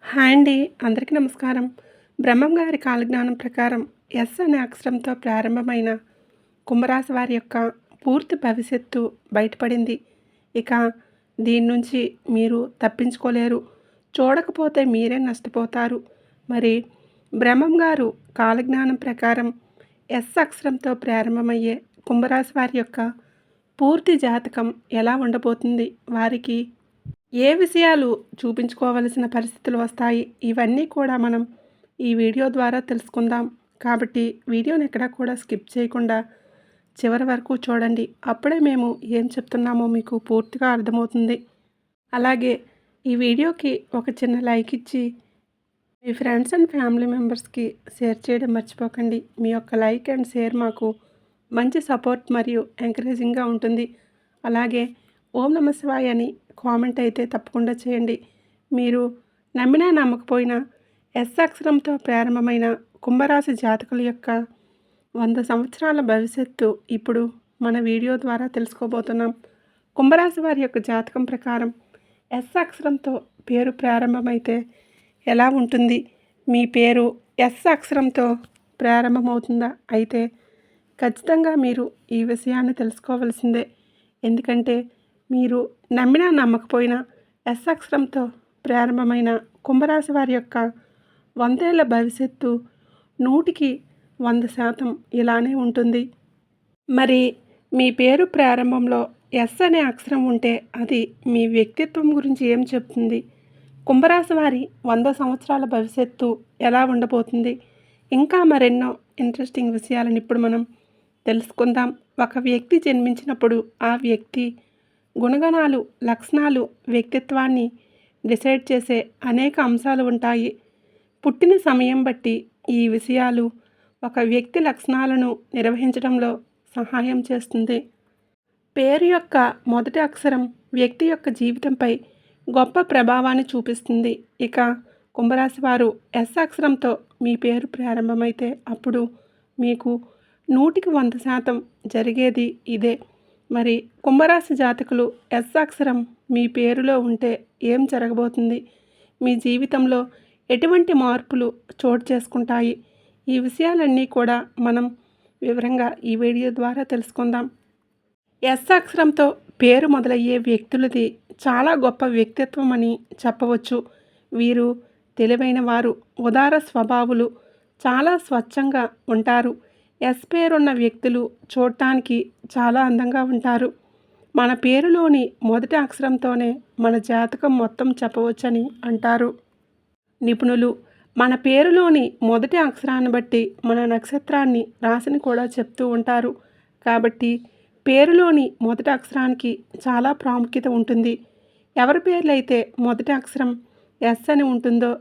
Hi అండి. అందరికీ నమస్కారం. బ్రహ్మం గారి కాలజ్ఞానం ప్రకారం ఎస్ అనే అక్షరంతో ప్రారంభమైన కుంభరాశి వారి యొక్క పూర్తి భవిష్యత్తు బయటపడింది. ఇక దీని నుంచి మీరు తప్పించుకోలేరు. చూడకపోతే మీరే నష్టపోతారు. మరి బ్రహ్మం గారు కాలజ్ఞానం ప్రకారం ఎస్ అక్షరంతో ప్రారంభమయ్యే కుంభరాశి వారి యొక్క పూర్తి జాతకం ఎలా ఉండబోతుంది? వారికి ఏ విషయాలు చూపించుకోవలసిన పరిస్థితులు వస్తాయి? ఇవన్నీ కూడా మనం ఈ వీడియో ద్వారా తెలుసుకుందాం. కాబట్టి వీడియోని ఎక్కడా కూడా స్కిప్ చేయకుండా చివరి వరకు చూడండి. అప్పుడే మేము ఏం చెప్తున్నామో మీకు పూర్తిగా అర్థమవుతుంది. అలాగే ఈ వీడియోకి ఒక చిన్న లైక్ ఇచ్చి మీ ఫ్రెండ్స్ అండ్ ఫ్యామిలీ మెంబర్స్కి షేర్ చేయడం మర్చిపోకండి. మీ యొక్క లైక్ అండ్ షేర్ మాకు మంచి సపోర్ట్ మరియు ఎంకరేజింగ్గా ఉంటుంది. అలాగే ఓం నమ శివాయ అని కామెంట్ అయితే తప్పకుండా చేయండి. మీరు నమ్మినా నమ్మకపోయినా ఎస్ అక్షరంతో ప్రారంభమైన కుంభరాశి జాతకుల యొక్క 100 సంవత్సరాల భవిష్యత్తు ఇప్పుడు మన వీడియో ద్వారా తెలుసుకోబోతున్నాం. కుంభరాశి వారి యొక్క జాతకం ప్రకారం ఎస్ అక్షరంతో పేరు ప్రారంభమైతే ఎలా ఉంటుంది? మీ పేరు ఎస్ అక్షరంతో ప్రారంభమవుతుందా? అయితే ఖచ్చితంగా మీరు ఈ విషయాన్ని తెలుసుకోవాల్సిందే. ఎందుకంటే మీరు నమ్మినా నమ్మకపోయినా ఎస్ అక్షరంతో ప్రారంభమైన కుంభరాశి వారి యొక్క 100 ఏళ్ల భవిష్యత్తు 100కి 100% ఇలానే ఉంటుంది. మరి మీ పేరు ప్రారంభంలో ఎస్ అనే అక్షరం ఉంటే అది మీ వ్యక్తిత్వం గురించి ఏం చెప్తుంది? కుంభరాశి వారి 100 సంవత్సరాల భవిష్యత్తు ఎలా ఉండబోతుంది? ఇంకా మరెన్నో ఇంట్రెస్టింగ్ విషయాలను ఇప్పుడు మనం తెలుసుకుందాం. ఒక వ్యక్తి జన్మించినప్పుడు ఆ వ్యక్తి గుణగణాలు, లక్షణాలు, వ్యక్తిత్వాన్ని డిసైడ్ చేసే అనేక అంశాలు ఉంటాయి. పుట్టిన సమయం బట్టి ఈ విషయాలు ఒక వ్యక్తి లక్షణాలను నిర్వహించడంలో సహాయం చేస్తుంది. పేరు యొక్క మొదటి అక్షరం వ్యక్తి యొక్క జీవితంపై గొప్ప ప్రభావాన్ని చూపిస్తుంది. ఇక కుంభరాశి వారు ఎస్ అక్షరంతో మీ పేరు ప్రారంభమైతే అప్పుడు మీకు 100కి 100% జరిగేది ఇదే. మరి కుంభరాశి జాతకులు ఎస్ అక్షరం మీ పేరులో ఉంటే ఏం జరగబోతుంది? మీ జీవితంలో ఎటువంటి మార్పులు చోటు చేసుకుంటాయి? ఈ విషయాలన్నీ కూడా మనం వివరంగా ఈ వీడియో ద్వారా తెలుసుకుందాం. ఎస్ అక్షరంతో పేరు మొదలయ్యే వ్యక్తులది చాలా గొప్ప వ్యక్తిత్వం అని చెప్పవచ్చు. వీరు తెలివైన వారు, ఉదార స్వభావులు, చాలా స్వచ్ఛంగా ఉంటారు. ఎస్ పేరున్న వ్యక్తులు చూడటానికి చాలా అందంగా ఉంటారు. మన పేరులోని మొదటి అక్షరంతోనే మన జాతకం మొత్తం చెప్పవచ్చని అంటారు నిపుణులు. మన పేరులోని మొదటి అక్షరాన్ని బట్టి మన నక్షత్రాన్ని, రాశిని కూడా చెప్తూ ఉంటారు. కాబట్టి పేరులోని మొదటి అక్షరానికి చాలా ప్రాముఖ్యత ఉంటుంది. ఎవరి పేర్లైతే మొదటి అక్షరం ఎస్ అని ఉంటుందో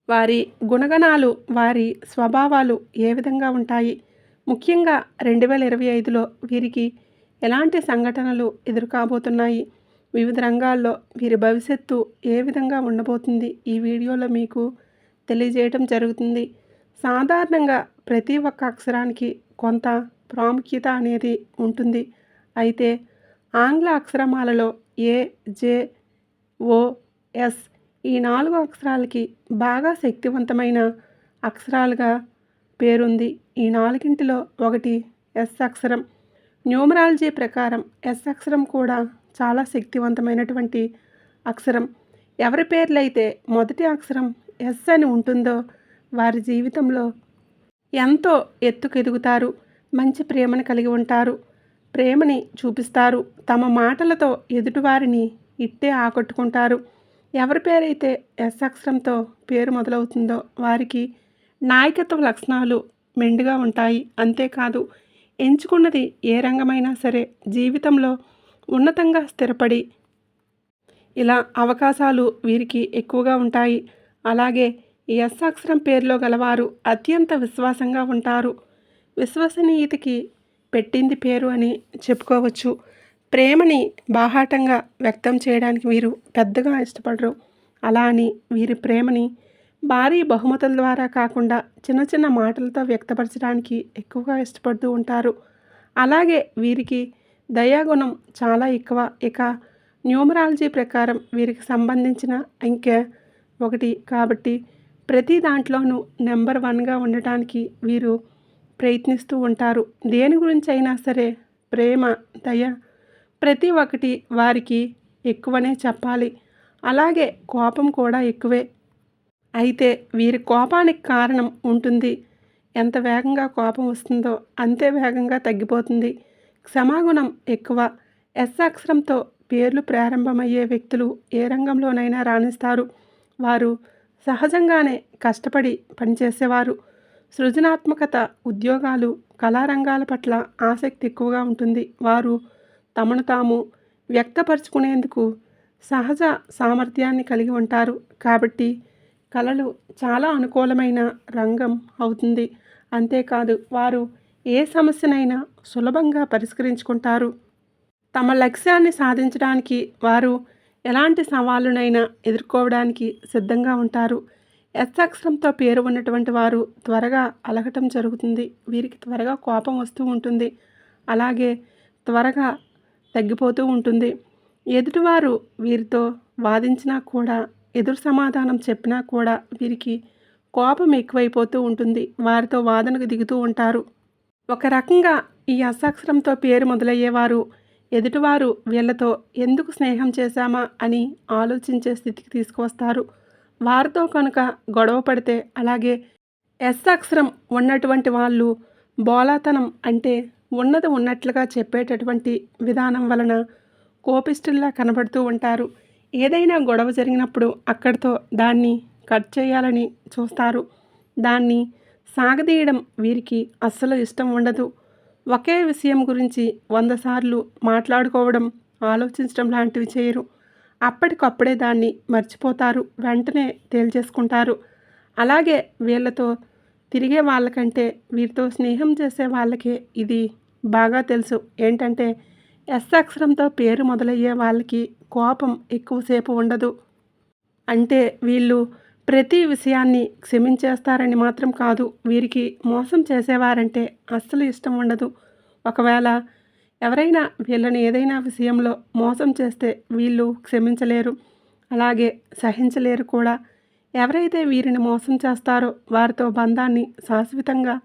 వారి గుణగణాలు, వారి స్వభావాలు ఏ విధంగా ఉంటాయి? ముఖ్యంగా 2025లో వీరికి ఎలాంటి సంఘటనలు ఎదురుకాబోతున్నాయి? వివిధ రంగాల్లో వీరి భవిష్యత్తు ఏ విధంగా ఉండబోతుంది? ఈ వీడియోలో మీకు తెలియజేయడం జరుగుతుంది. సాధారణంగా ప్రతి ఒక్క అక్షరానికి కొంత ప్రాముఖ్యత అనేది ఉంటుంది. అయితే ఆంగ్ల అక్షరమాలలో ఏ, జే, ఓ, ఎస్ ఈ 4 అక్షరాలకి బాగా శక్తివంతమైన అక్షరాలుగా పేరుంది. ఈ 4ంటిలో ఒకటి ఎస్ అక్షరం. న్యూమరాలజీ ప్రకారం ఎస్ అక్షరం కూడా చాలా శక్తివంతమైనటువంటి అక్షరం. ఎవరి పేర్లైతే మొదటి అక్షరం ఎస్ అని ఉంటుందో వారి జీవితంలో ఎంతో ఎత్తుకెదుగుతారు. మంచి ప్రేమను కలిగి ఉంటారు. ప్రేమని చూపిస్తారు. తమ మాటలతో ఎదుటివారిని ఇట్టే ఆకట్టుకుంటారు. ఎవరి పేరైతే ఎస్ అక్షరంతో పేరు మొదలవుతుందో వారికి నాయకత్వ లక్షణాలు మెండుగా ఉంటాయి. అంతేకాదు ఎంచుకున్నది ఏ రంగమైనా సరే జీవితంలో ఉన్నతంగా స్థిరపడి ఇలా అవకాశాలు వీరికి ఎక్కువగా ఉంటాయి. అలాగే ఈ ఎస్ అక్షరం పేరులో గలవారు అత్యంత విశ్వాసంగా ఉంటారు. విశ్వసనీయతకి పెట్టింది పేరు అని చెప్పుకోవచ్చు. ప్రేమని బాహాటంగా వ్యక్తం చేయడానికి వీరు పెద్దగా ఇష్టపడరు. అలా అని వీరి ప్రేమని భారీ బహుమతుల ద్వారా కాకుండా చిన్న చిన్న మాటలతో వ్యక్తపరచడానికి ఎక్కువగా ఇష్టపడుతూ ఉంటారు. అలాగే వీరికి దయాగుణం చాలా ఎక్కువ. ఇక న్యూమరాలజీ ప్రకారం వీరికి సంబంధించిన అంకె ఒకటి కాబట్టి ప్రతి దాంట్లోనూ నెంబర్ వన్గా ఉండటానికి వీరు ప్రయత్నిస్తూ ఉంటారు. దేని గురించి అయినా సరే ప్రేమ, దయ ప్రతి ఒక్కటి వారికి ఎక్కువనే చెప్పాలి. అలాగే కోపం కూడా ఎక్కువే. అయితే వీరి కోపానికి కారణం ఉంటుంది. ఎంత వేగంగా కోపం వస్తుందో అంతే వేగంగా తగ్గిపోతుంది. క్షమాగుణం ఎక్కువ. ఎస్ అక్షరంతో పేర్లు ప్రారంభమయ్యే వ్యక్తులు ఏ రంగంలోనైనా రాణిస్తారు. వారు సహజంగానే కష్టపడి పనిచేసేవారు. సృజనాత్మకత, ఉద్యోగాలు, కళారంగాల పట్ల ఆసక్తి ఎక్కువగా ఉంటుంది. వారు తమను తాము వ్యక్తపరుచుకునేందుకు సహజ సామర్థ్యాన్ని కలిగి ఉంటారు. కాబట్టి కళలు చాలా అనుకూలమైన రంగం అవుతుంది. అంతేకాదు వారు ఏ సమస్యనైనా సులభంగా పరిష్కరించుకుంటారు. తమ లక్ష్యాన్ని సాధించడానికి వారు ఎలాంటి సవాలునైనా ఎదుర్కోవడానికి సిద్ధంగా ఉంటారు. ఎస్ అక్షరంతో పేరు ఉన్నటువంటి వారు త్వరగా అలగటం జరుగుతుంది. వీరికి త్వరగా కోపం వస్తూ ఉంటుంది. అలాగే త్వరగా తగ్గిపోతూ ఉంటుంది. ఎదుటివారు వీరితో వాదించినా కూడా, ఎదురు సమాధానం చెప్పినా కూడా వీరికి కోపం ఎక్కువైపోతూ ఉంటుంది. వారితో వాదనకు దిగుతూ ఉంటారు. ఒక రకంగా ఈ అస్సాక్షరంతో పేరు మొదలయ్యేవారు ఎదుటివారు వీళ్ళతో ఎందుకు స్నేహం చేశామా అని ఆలోచించే స్థితికి తీసుకువస్తారు. వారితో కనుక గొడవ పడితే, అలాగే ఎస్ అక్షరం ఉన్నటువంటి వాళ్ళు బోలాతనం అంటే ఉన్నది ఉన్నట్లుగా చెప్పేటటువంటి విధానం వలన కోపిష్ఠుల్లా కనబడుతూ ఉంటారు. ఏదైనా గొడవ జరిగినప్పుడు అక్కడితో దాన్ని కట్ చేయాలని చూస్తారు. దాన్ని సాగదీయడం వీరికి అస్సలు ఇష్టం ఉండదు. ఒకే విషయం గురించి 100 సార్లు మాట్లాడుకోవడం, ఆలోచించడం లాంటివి చేయరు. అప్పటికప్పుడే దాన్ని మర్చిపోతారు. వెంటనే తేల్చేసుకుంటారు. అలాగే వీళ్ళతో తిరిగే వాళ్ళకంటే వీరితో స్నేహం చేసే వాళ్ళకే ఇది బాగా తెలుసు. ఏంటంటే ఎస్ అక్షరంతో పేరు మొదలయ్యే వాళ్ళకి కోపం ఎక్కువసేపు ఉండదు. అంటే వీళ్ళు ప్రతి విషయాన్ని క్షమించేస్తారని మాత్రం కాదు. వీరికి మోసం చేసేవారంటే అస్సలు ఇష్టం ఉండదు. ఒకవేళ ఎవరైనా వీళ్ళని ఏదైనా విషయంలో మోసం చేస్తే వీళ్ళు క్షమించలేరు. అలాగే సహించలేరు కూడా. ఎవరైతే వీరిని మోసం చేస్తారో వారితో బంధాన్ని శాశ్వతంగా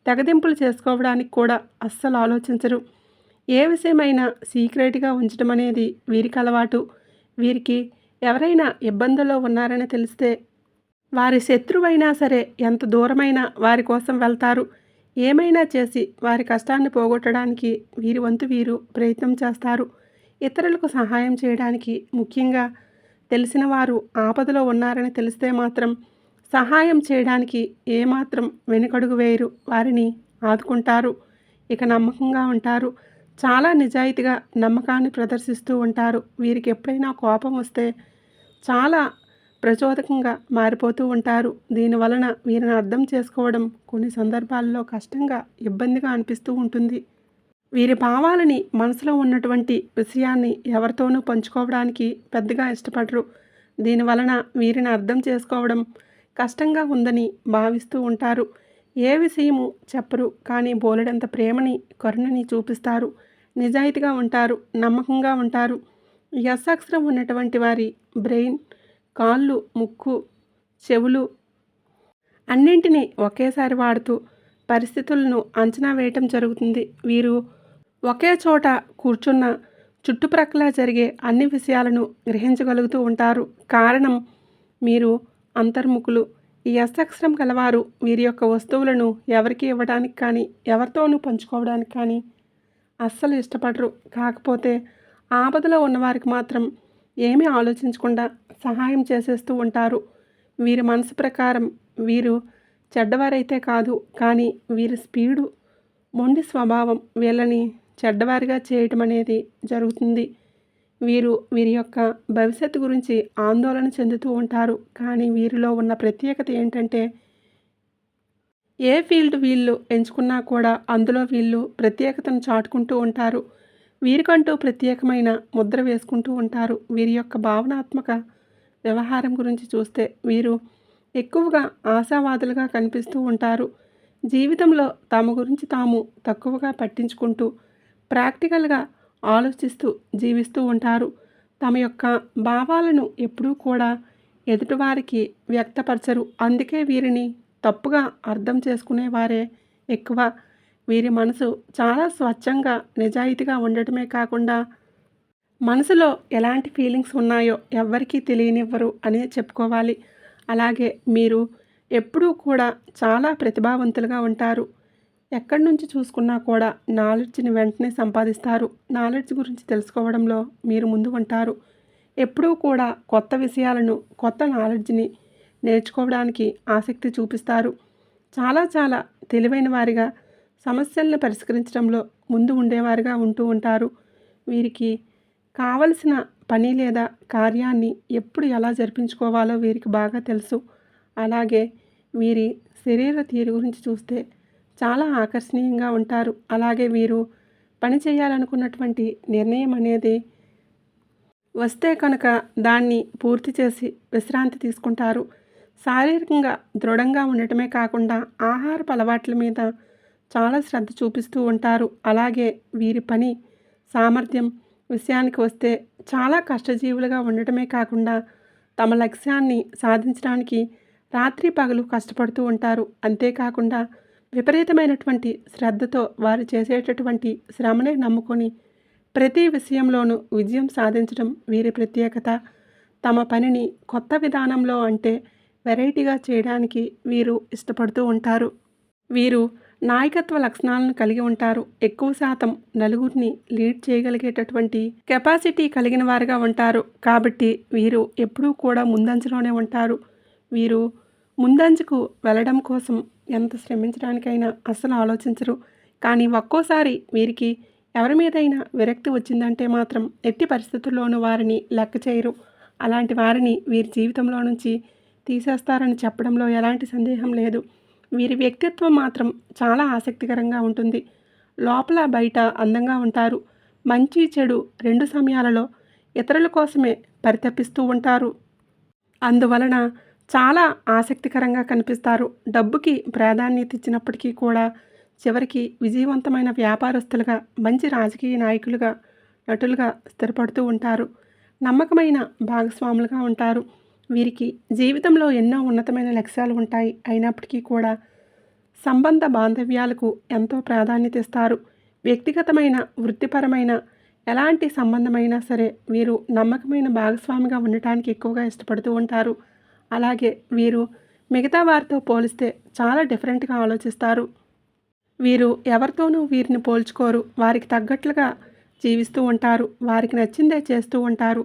తెగదింపులు చేసుకోవడానికి కూడా అస్సలు ఆలోచించరు. ఏ విషయమైనా సీక్రెట్గా ఉంచడం అనేది వీరికి అలవాటు. వీరికి ఎవరైనా ఇబ్బందుల్లో ఉన్నారని తెలిస్తే వారి శత్రువైనా సరే ఎంత దూరమైనా వారి కోసం వెళ్తారు. ఏమైనా చేసి వారి కష్టాన్ని పోగొట్టడానికి వీరి వంతు వీరు ప్రయత్నం చేస్తారు. ఇతరులకు సహాయం చేయడానికి, ముఖ్యంగా తెలిసిన వారు ఆపదలో ఉన్నారని తెలిస్తే మాత్రం సహాయం చేయడానికి ఏమాత్రం వెనుకడుగు వేయరు. వారిని ఆదుకుంటారు. ఇక నమ్మకంగా ఉంటారు. చాలా నిజాయితీగా నమ్మకాన్ని ప్రదర్శిస్తూ ఉంటారు. వీరికి ఎప్పుడైనా కోపం వస్తే చాలా ప్రచోదకంగా మారిపోతూ ఉంటారు. దీనివలన వీరిని అర్థం చేసుకోవడం కొన్ని సందర్భాల్లో కష్టంగా, ఇబ్బందిగా అనిపిస్తూ ఉంటుంది. వీరి భావాలని, మనసులో ఉన్నటువంటి విషయాన్ని ఎవరితోనూ పంచుకోవడానికి పెద్దగా ఇష్టపడరు. దీనివలన వీరిని అర్థం చేసుకోవడం కష్టంగా ఉందని భావిస్తూ ఉంటారు. ఏ విషయము చెప్పరు, కానీ బోలెడంత ప్రేమని, కరుణని చూపిస్తారు. నిజాయితీగా ఉంటారు. నమ్మకంగా ఉంటారు. ఎస్ అక్షరం ఉన్నటువంటి వారి బ్రెయిన్, కాళ్ళు, ముక్కు, చెవులు అన్నింటినీ ఒకేసారి వాడుతూ పరిస్థితులను అంచనా వేయటం జరుగుతుంది. వీరు ఒకే చోట కూర్చున్న చుట్టుప్రక్కల జరిగే అన్ని విషయాలను గ్రహించగలుగుతూ ఉంటారు. కారణం మీరు అంతర్ముఖులు. ఈ ఎస్ అక్షరం కలవారు వీరి యొక్క వస్తువులను ఎవరికి ఇవ్వడానికి కానీ, ఎవరితోనూ పంచుకోవడానికి కానీ అస్సలు ఇష్టపడరు. కాకపోతే ఆపదలో ఉన్నవారికి మాత్రం ఏమీ ఆలోచించకుండా సహాయం చేసేస్తూ ఉంటారు. వీరి మనసు ప్రకారం వీరు చెడ్డవారైతే కాదు, కానీ వీరి స్పీడు, మొండి స్వభావం వీళ్ళని చెడ్డవారిగా చేయటం అనేది జరుగుతుంది. వీరి యొక్క భవిష్యత్తు గురించి ఆందోళన చెందుతూ ఉంటారు. కానీ వీరిలో ఉన్న ప్రత్యేకత ఏంటంటే ఏ ఫీల్డ్ వీళ్ళు ఎంచుకున్నా కూడా అందులో వీళ్ళు ప్రత్యేకతను చాటుకుంటూ ఉంటారు. వీరికంటూ ప్రత్యేకమైన ముద్ర వేసుకుంటూ ఉంటారు. వీరి యొక్క భావనాత్మక వ్యవహారం గురించి చూస్తే వీరు ఎక్కువగా ఆశావాదులుగా కనిపిస్తూ ఉంటారు. జీవితంలో తమ గురించి తాము తక్కువగా పట్టించుకుంటూ ప్రాక్టికల్గా ఆలోచిస్తూ జీవిస్తూ ఉంటారు. తమ యొక్క భావాలను ఎప్పుడూ కూడా ఎదుటివారికి వ్యక్తపరచరు. అందుకే వీరిని తప్పుగా అర్థం చేసుకునేవారే ఎక్కువ. వీరి మనసు చాలా స్వచ్ఛంగా, నిజాయితీగా ఉండటమే కాకుండా మనసులో ఎలాంటి ఫీలింగ్స్ ఉన్నాయో ఎవ్వరికీ తెలియనివ్వరు అనే చెప్పుకోవాలి. అలాగే మీరు ఎప్పుడూ కూడా చాలా ప్రతిభావంతులుగా ఉంటారు. ఎక్కడి నుంచి చూసుకున్నా కూడా నాలెడ్జ్‌ని వెంటనే సంపాదిస్తారు. నాలెడ్జ్ గురించి తెలుసుకోవడంలో మీరు ముందు ఉంటారు. ఎప్పుడూ కూడా కొత్త విషయాలను, కొత్త నాలెడ్జ్‌ని నేర్చుకోవడానికి ఆసక్తి చూపిస్తారు. చాలా చాలా తెలివైన వారిగా, సమస్యలను పరిష్కరించడంలో ముందు ఉండేవారుగా ఉంటూ ఉంటారు. వీరికి కావలసిన పని లేదా కార్యాన్ని ఎప్పుడు ఎలా జరిపించుకోవాలో వీరికి బాగా తెలుసు. అలాగే వీరి శరీర తీరు గురించి చూస్తే చాలా ఆకర్షణీయంగా ఉంటారు. అలాగే వీరు పని చేయాలనుకున్నటువంటి నిర్ణయం అనేది వస్తే కనుక దాన్ని పూర్తి చేసి విశ్రాంతి తీసుకుంటారు. శారీరకంగా దృఢంగా ఉండటమే కాకుండా ఆహారపు అలవాట్ల మీద చాలా శ్రద్ధ చూపిస్తూ ఉంటారు. అలాగే వీరి పని సామర్థ్యం విషయానికి వస్తే చాలా కష్టజీవులుగా ఉండటమే కాకుండా తమ లక్ష్యాన్ని సాధించడానికి రాత్రి పగలు కష్టపడుతూ ఉంటారు. అంతేకాకుండా విపరీతమైనటువంటి శ్రద్ధతో వారు చేసేటటువంటి శ్రమనే నమ్ముకొని ప్రతి విషయంలోనూ విజయం సాధించడం వీరి ప్రత్యేకత. తమ పనిని కొత్త విధానంలో అంటే వెరైటీగా చేయడానికి వీరు ఇష్టపడుతూ ఉంటారు. వీరు నాయకత్వ లక్షణాలను కలిగి ఉంటారు. ఎక్కువ శాతం నలుగురిని లీడ్ చేయగలిగేటటువంటి కెపాసిటీ కలిగిన వారుగా ఉంటారు. కాబట్టి వీరు ఎప్పుడూ కూడా ముందంజలోనే ఉంటారు. వీరు ముందంజకు వెళ్ళడం కోసం ఎంత శ్రమించడానికైనా అస్సలు ఆలోచించరు. కానీ ఒక్కోసారి వీరికి ఎవరి మీదైనా విరక్తి వచ్చిందంటే మాత్రం ఎట్టి పరిస్థితుల్లోనూ వారిని లెక్క చేయరు. అలాంటి వారిని వీరి జీవితంలో నుంచి తీసేస్తారని చెప్పడంలో ఎలాంటి సందేహం లేదు. వీరి వ్యక్తిత్వం మాత్రం చాలా ఆసక్తికరంగా ఉంటుంది. లోపల బయట అందంగా ఉంటారు. మంచి చెడు రెండు సమయాలలో ఇతరుల కోసమే పరితపిస్తూ ఉంటారు. అందువలన చాలా ఆసక్తికరంగా కనిపిస్తారు. డబ్బుకి ప్రాధాన్యత ఇచ్చినప్పటికీ కూడా చివరికి విజయవంతమైన వ్యాపారస్తులుగా, మంచి రాజకీయ నాయకులుగా, నటులుగా స్థిరపడుతూ ఉంటారు. నమ్మకమైన భాగస్వాములుగా ఉంటారు. వీరికి జీవితంలో ఎన్నో ఉన్నతమైన లక్ష్యాలు ఉంటాయి. అయినప్పటికీ కూడా సంబంధ బాంధవ్యాలకు ఎంతో ప్రాధాన్యత ఇస్తారు. వ్యక్తిగతమైన, వృత్తిపరమైన ఎలాంటి సంబంధమైనా సరే వీరు నమ్మకమైన భాగస్వామిగా ఉండటానికి ఎక్కువగా ఇష్టపడుతూ ఉంటారు. అలాగే వీరు మిగతా వారితో పోలిస్తే చాలా డిఫరెంట్గా ఆలోచిస్తారు. వీరు ఎవరితోనూ వీరిని పోల్చుకోరు. వారికి తగ్గట్లుగా జీవిస్తూ ఉంటారు. వారికి నచ్చిందే చేస్తూ ఉంటారు.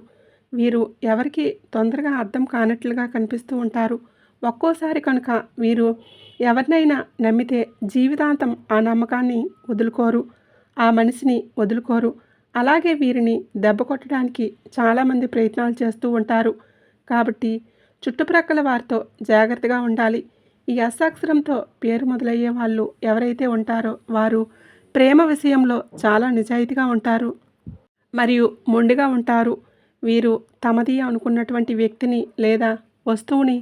వీరు ఎవరికి తొందరగా అర్థం కానట్లుగా కనిపిస్తూ ఉంటారు. ఒక్కోసారి కనుక వీరు ఎవరినైనా నమ్మితే జీవితాంతం ఆ నమ్మకాన్ని వదులుకోరు. ఆ మనిషిని వదులుకోరు. అలాగే వీరిని దెబ్బ కొట్టడానికి చాలామంది ప్రయత్నాలు చేస్తూ ఉంటారు. కాబట్టి చుట్టుప్రక్కల వారితో జాగ్రత్తగా ఉండాలి. ఈ ఎస్ అక్షరంతో పేరు మొదలయ్యే వాళ్ళు ఎవరైతే ఉంటారో వారు ప్రేమ విషయంలో చాలా నిజాయితీగా ఉంటారు మరియు మొండిగా ఉంటారు. వీరు తమది అనుకున్నటువంటి వ్యక్తిని లేదా వస్తువుని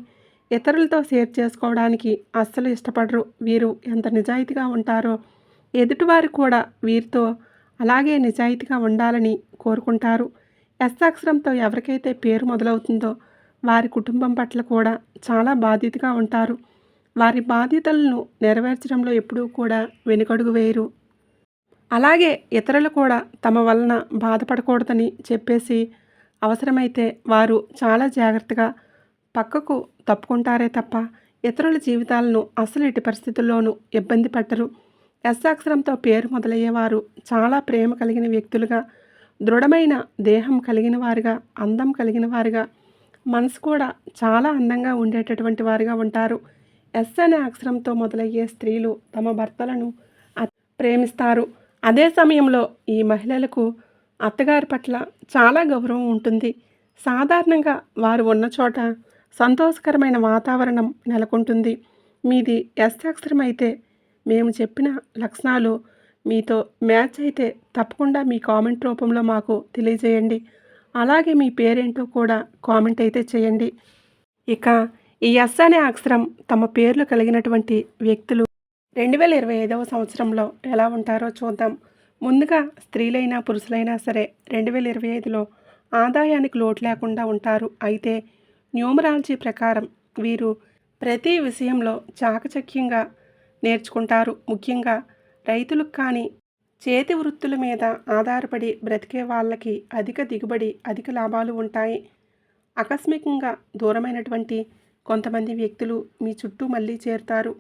ఇతరులతో షేర్ చేసుకోవడానికి అస్సలు ఇష్టపడరు. వీరు ఎంత నిజాయితీగా ఉంటారో ఎదుటివారు కూడా వీరితో అలాగే నిజాయితీగా ఉండాలని కోరుకుంటారు. ఎస్ అక్షరంతో ఎవరికైతే పేరు మొదలవుతుందో వారి కుటుంబం పట్ల కూడా చాలా బాధ్యతగా ఉంటారు. వారి బాధ్యతలను నెరవేర్చడంలో ఎప్పుడూ కూడా వెనుకడుగు వేయరు. అలాగే ఇతరులు కూడా తమ వలన బాధపడకూడదని చెప్పేసి అవసరమైతే వారు చాలా జాగ్రత్తగా పక్కకు తప్పుకుంటారే తప్ప ఇతరుల జీవితాలను అసలు ఎట్టి పరిస్థితుల్లోనూ ఇబ్బంది పెట్టరు. ఎస్ అక్షరంతో పేరు మొదలయ్యేవారు చాలా ప్రేమ కలిగిన వ్యక్తులుగా, దృఢమైన దేహం కలిగిన వారుగా, అందం కలిగిన వారుగా, మనసు కూడా చాలా అందంగా ఉండేటటువంటి వారుగా ఉంటారు. ఎస్ అనే అక్షరంతో మొదలయ్యే స్త్రీలు తమ భర్తలను ప్రేమిస్తారు. అదే సమయంలో ఈ మహిళలకు అత్తగారి పట్ల చాలా గౌరవం ఉంటుంది. సాధారణంగా వారు ఉన్న చోట సంతోషకరమైన వాతావరణం నెలకొంటుంది. మీది ఎస్ అక్షరం అయితే మేము చెప్పిన లక్షణాలు మీతో మ్యాచ్ అయితే తప్పకుండా మీ కామెంట్ రూపంలో మాకు తెలియజేయండి. అలాగే మీ పేరేంటో కూడా కామెంట్ అయితే చేయండి. ఇక ఈ ఎస్ అనే అక్షరం తమ పేర్లు కలిగినటువంటి వ్యక్తులు 2025వ సంవత్సరంలో ఎలా ఉంటారో చూద్దాం. ముందుగా స్త్రీలైనా పురుషులైనా సరే 2025లో ఆదాయానికి లోటు లేకుండా ఉంటారు. అయితే న్యూమరాలజీ ప్రకారం వీరు ప్రతి విషయంలో చాకచక్యంగా నేర్చుకుంటారు. ముఖ్యంగా రైతులకు కానీ చేతి వృత్తుల మీద ఆధారపడి బ్రతికే వాళ్ళకి అధిక దిగుబడి, అధిక లాభాలు ఉంటాయి. ఆకస్మికంగా దూరమైనటువంటి కొంతమంది వ్యక్తులు మీ చుట్టూ మళ్ళీ చేరుతారు.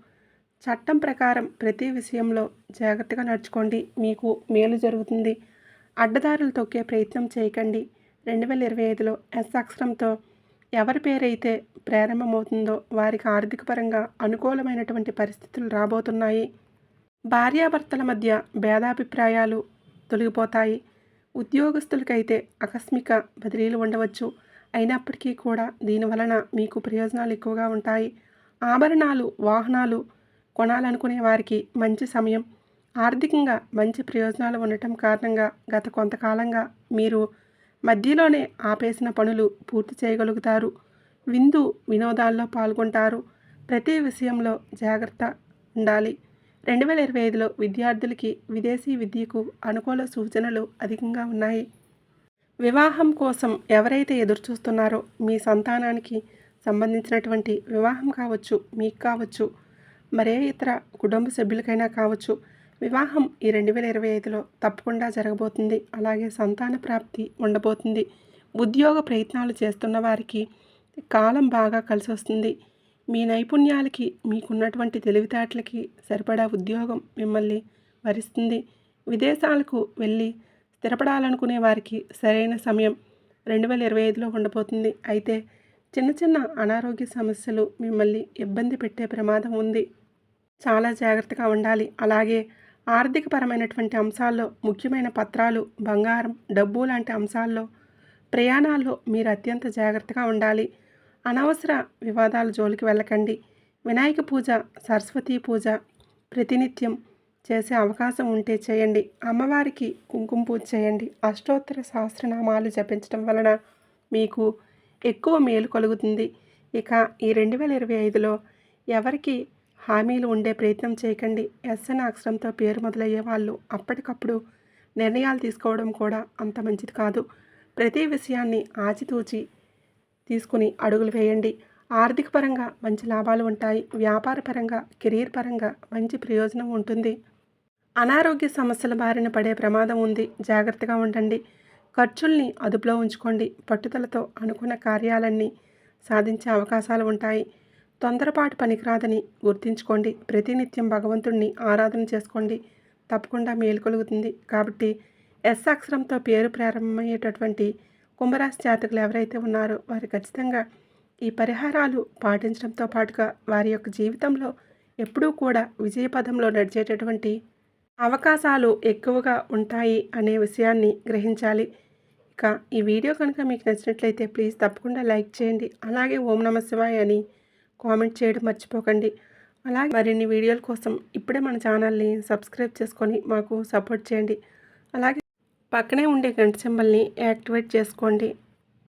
చట్టం ప్రకారం ప్రతి విషయంలో జాగ్రత్తగా నడుచుకోండి, మీకు మేలు జరుగుతుంది. అడ్డదారులు తొక్కే ప్రయత్నం చేయకండి. 2025లో ఎస్ అక్షరంతో ఎవరి పేరైతే ప్రారంభమవుతుందో వారికి ఆర్థిక పరంగా అనుకూలమైనటువంటి పరిస్థితులు రాబోతున్నాయి. భార్యాభర్తల మధ్య భేదాభిప్రాయాలు తొలగిపోతాయి. ఉద్యోగస్తులకైతే ఆకస్మిక బదిలీలు ఉండవచ్చు. అయినప్పటికీ కూడా దీనివలన మీకు ప్రయోజనాలు ఎక్కువగా ఉంటాయి. ఆభరణాలు, వాహనాలు కొనాలనుకునే వారికి మంచి సమయం. ఆర్థికంగా మంచి ప్రయోజనాలు ఉండటం కారణంగా గత కొంతకాలంగా మీరు మధ్యలోనే ఆపేసిన పనులు పూర్తి చేయగలుగుతారు. విందు వినోదాల్లో పాల్గొంటారు. ప్రతి విషయంలో జాగ్రత్త ఉండాలి. 2025లో విద్యార్థులకి విదేశీ విద్యకు అనుకూల సూచనలు అధికంగా ఉన్నాయి. వివాహం కోసం ఎవరైతే ఎదురుచూస్తున్నారో మీ సంతానానికి సంబంధించినటువంటి వివాహం కావచ్చు, మీకు కావచ్చు, మరే ఇతర కుటుంబ సభ్యులకైనా కావచ్చు, వివాహం ఈ 2025లో తప్పకుండా జరగబోతుంది. అలాగే సంతాన ప్రాప్తి ఉండబోతుంది. ఉద్యోగ ప్రయత్నాలు చేస్తున్న వారికి కాలం బాగా కలిసి వస్తుంది. మీ నైపుణ్యాలకి, మీకున్నటువంటి తెలివితేటలకి సరిపడా ఉద్యోగం మిమ్మల్ని వరిస్తుంది. విదేశాలకు వెళ్ళి స్థిరపడాలనుకునే వారికి సరైన సమయం 2025లో ఉండబోతుంది. అయితే చిన్న చిన్న అనారోగ్య సమస్యలు మిమ్మల్ని ఇబ్బంది పెట్టే ప్రమాదం ఉంది. చాలా జాగ్రత్తగా ఉండాలి. అలాగే ఆర్థికపరమైనటువంటి అంశాల్లో ముఖ్యమైన పత్రాలు, బంగారం, డబ్బు లాంటి అంశాల్లో ప్రయాణాల్లో మీరు అత్యంత జాగ్రత్తగా ఉండాలి. అనవసర వివాదాల జోలికి వెళ్ళకండి. వినాయక పూజ, సరస్వతీ పూజ ప్రతినిత్యం చేసే అవకాశం ఉంటే చేయండి. అమ్మవారికి కుంకుమ పూజ చేయండి. అష్టోత్తర సహస్రనామాలు జపించడం వలన మీకు ఎక్కువ మేలు కలుగుతుంది. ఇక ఈ 2025లో ఎవరికి హామీలు ఉండే ప్రయత్నం చేయకండి. ఎస్ అనే అక్షరంతో పేరు మొదలయ్యే వాళ్ళు అప్పటికప్పుడు నిర్ణయాలు తీసుకోవడం కూడా అంత మంచిది కాదు. ప్రతి విషయాన్ని ఆచితూచి తీసుకుని అడుగులు వేయండి. ఆర్థిక పరంగా మంచి లాభాలు ఉంటాయి. వ్యాపార పరంగా, కెరీర్ పరంగా మంచి ప్రయోజనం ఉంటుంది. అనారోగ్య సమస్యల బారిన పడే ప్రమాదం ఉంది. జాగ్రత్తగా ఉండండి. ఖర్చుల్ని అదుపులో ఉంచుకోండి. పట్టుదలతో అనుకున్న కార్యాలన్నీ సాధించే అవకాశాలు ఉంటాయి. తొందరపాటు పనికిరాదని గుర్తుంచుకోండి. ప్రతినిత్యం భగవంతుణ్ణి ఆరాధన చేసుకోండి. తప్పకుండా మేలు కలుగుతుంది. కాబట్టి ఎస్ అక్షరంతో పేరు ప్రారంభమయ్యేటటువంటి కుంభరాశి జాతకులు ఎవరైతే ఉన్నారో వారు ఖచ్చితంగా ఈ పరిహారాలు పాటించడంతో పాటుగా వారి యొక్క జీవితంలో ఎప్పుడూ కూడా విజయపథంలో నడిచేటటువంటి అవకాశాలు ఎక్కువగా ఉంటాయి అనే విషయాన్ని గ్రహించాలి. ఇక ఈ వీడియో కనుక మీకు నచ్చినట్లయితే ప్లీజ్ తప్పకుండా లైక్ చేయండి. అలాగే ఓం నమః శివాయ అని కామెంట్ చేయడం మర్చిపోకండి. అలాగే మరిన్ని వీడియోల కోసం ఇప్పుడే మన ఛానల్ని సబ్స్క్రైబ్ చేసుకొని మాకు సపోర్ట్ చేయండి. అలాగే పక్కనే ఉండే గంట సింబల్ని యాక్టివేట్ చేసుకోండి.